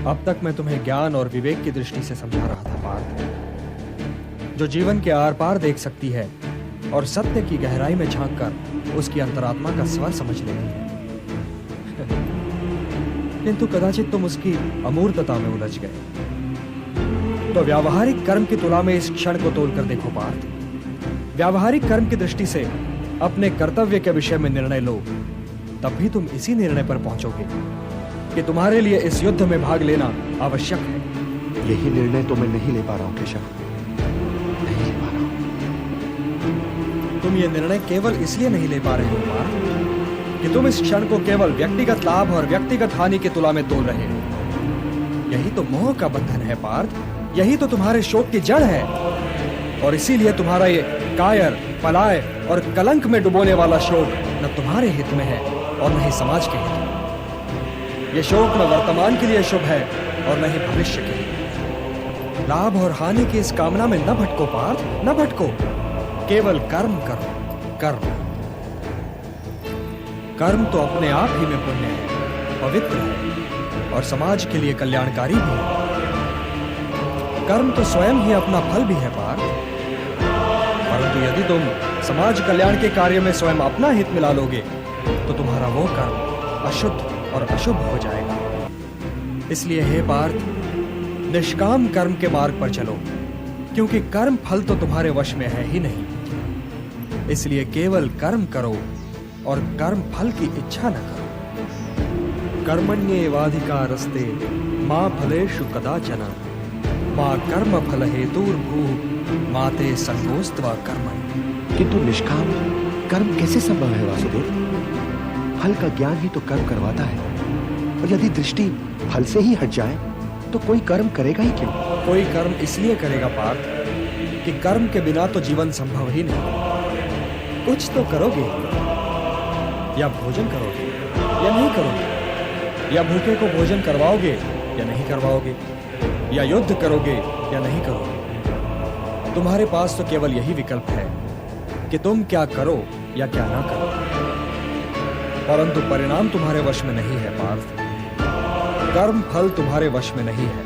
अब तक मैं तुम्हें ज्ञान और विवेक की दृष्टि से समझा रहा था पार्थ, जो जीवन के आर पार देख सकती है और सत्य की गहराई में झांककर उसकी अंतरात्मा का स्वर समझ लेती है। किंतु कदाचित तुम उसकी अमूर्तता में उलझ गए। तो व्यावहारिक कर्म की तुला में इस क्षण को तोलकर देखो पार्थ। व्यावहारिक कर्म की दृष्टि से अपने कर्तव्य के विषय में निर्णय लो, तब भी तुम इसी निर्णय पर पहुंचोगे कि तुम्हारे लिए इस युद्ध में भाग लेना आवश्यक है। यही निर्णय तो मैं नहीं ले पा रहा हूं केशव, नहीं ले पा रहा हूं। तुम ये निर्णय केवल इसलिए नहीं ले पा रहे हो पार्थ कि तुम इस क्षण को केवल व्यक्तिगत लाभ और व्यक्तिगत हानि की तुला में तोल रहे हो। यही तो मोह का बंधन है पार्थ, यही तो तुम्हारे शोक की जड़ है। और इसीलिए तुम्हारा ये कायर, पलाय और कलंक में डुबोने वाला शोक न तुम्हारे हित में है और न ही समाज के हित में। ये शोक न वर्तमान के लिए शुभ है और न ही भविष्य के लिए। लाभ और हानि की इस कामना में न भटको पार्थ, न भटको। केवल कर्म करो, कर्म। कर्म तो अपने आप ही में पुण्य है, पवित्र है और समाज के लिए कल्याणकारी भी है। कर्म तो स्वयं ही अपना फल भी है पार्थ। परंतु यदि तुम समाज कल्याण के कार्य में स्वयं अपना हित मिला लोगे तो तुम्हारा वो कर्म अशुद्ध और अशुभ हो जाएगा। इसलिए हे पार्थ, निष्काम कर्म के मार्ग पर चलो, क्योंकि कर्म फल तो तुम्हारे वश में है ही नहीं। इसलिए केवल कर्म करो और कर्म फल की इच्छा न करो। कर्मण्येवाधिकारस्ते मा फलेषु कदाचन मा कर्म फल हेतुर्भूः मा ते संगोस्त्वा कर्मणि। किंतु निष्काम कर्म कैसे संभव है वासुदेव? फल का ज्ञान ही तो कर्म करवाता है, और यदि दृष्टि फल से ही हट जाए तो कोई कर्म करेगा ही क्यों? कोई कर्म इसलिए करेगा पार्थ कि कर्म के बिना तो जीवन संभव ही नहीं। कुछ तो करोगे, या भोजन करोगे या नहीं करोगे, या भूखे को भोजन करवाओगे या नहीं करवाओगे, या युद्ध करोगे या नहीं करोगे। तुम्हारे पास तो केवल यही विकल्प है कि तुम क्या करो या क्या ना करो। परंतु परिणाम तुम्हारे वश में नहीं है पार्थ। कर्म फल तुम्हारे वश में नहीं है।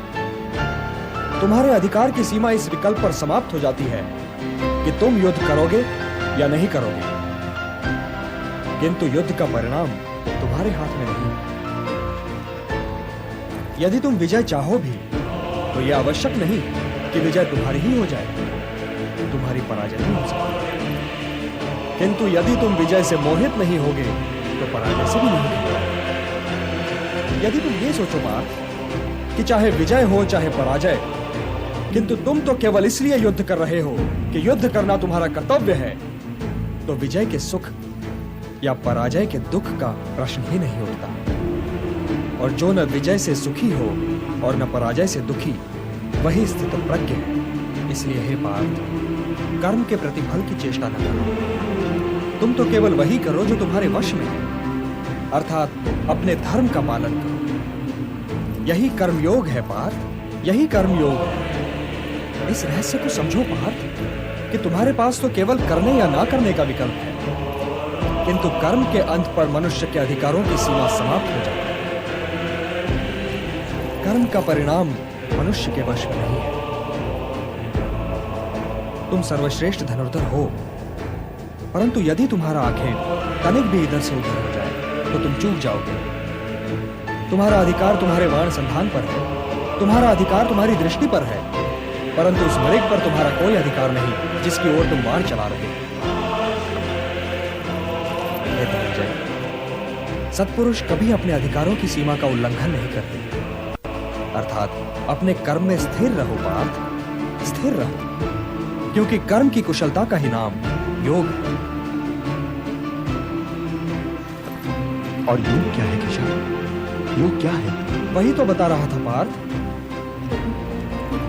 तुम्हारे अधिकार की सीमा इस विकल्प पर समाप्त हो जाती है कि तुम युद्ध करोगे या नहीं करोगे। किंतु युद्ध का परिणाम तुम्हारे हाथ में नहीं। यदि तुम विजय चाहो भी तो यह आवश्यक नहीं कि विजय तुम्हारी ही हो जाए, तुम्हारी पराजय नहीं हो सकती। किंतु यदि तुम विजय से मोहित नहीं होगे तो पराजय से भी नहीं होगे। यदि तुम ये सोचो बात कि चाहे विजय हो चाहे पराजय, किंतु तुम तो केवल इसलिए युद्ध कर रहे हो कि युद्ध करना तुम्हारा कर्तव्य है, तो विजय के सुख या पराजय के दुख का प्रश्न ही नहीं उठता। और जो न विजय से सुखी हो और न पराजय से दुखी, वही स्थित प्रज्ञ है। इसलिए हे पार्थ, कर्म के प्रतिफल की चेष्टा न करो। तुम तो केवल वही करो जो तुम्हारे वश में है, अर्थात अपने धर्म का पालन करो। यही कर्मयोग है पार्थ, यही कर्मयोग है। इस रहस्य को समझो पार्थ कि तुम्हारे पास तो केवल करने या ना करने का विकल्प है, किंतु कर्म के अंत पर मनुष्य के अधिकारों की सीमा समाप्त हो जाती है। कर्म का परिणाम मनुष्य के वश में नहीं है। तुम सर्वश्रेष्ठ धनुर्धर हो, परंतु यदि तुम्हारा आखेट तनिक भी इधर से उधर हो जाए तो तुम चूक जाओगे। तुम्हारा अधिकार तुम्हारे वाण संधान पर है, तुम्हारा अधिकार तुम्हारी दृष्टि पर है, परंतु उस मृग पर तुम्हारा कोई अधिकार नहीं जिसकी ओर तुम वाण चला रहे हो। सत्पुरुष कभी अपने अधिकारों की सीमा का उल्लंघन नहीं करते। अर्थात अपने कर्म में स्थिर रहो पार्थ, स्थिर रहो, क्योंकि कर्म की कुशलता का ही नाम योग है। और योग क्या है केशव? योग क्या है? वही तो बता रहा था पार्थ।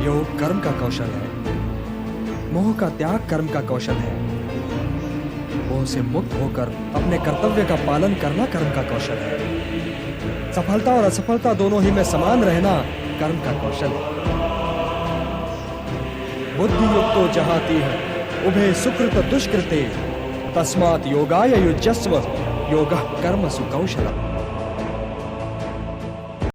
योग कर्म का कौशल है, मोह का त्याग कर्म का कौशल है, मोह से मुक्त होकर अपने कर्तव्य का पालन करना कर्म का कौशल है, सफलता और असफलता दोनों ही में समान रहना कर्म का कौशल है। बुद्धि युक्तो जहाती है उभे सुकृत दुष्कृते तस्मात् योगाय युज्यस्व योगः कर्मसु कौशलम्।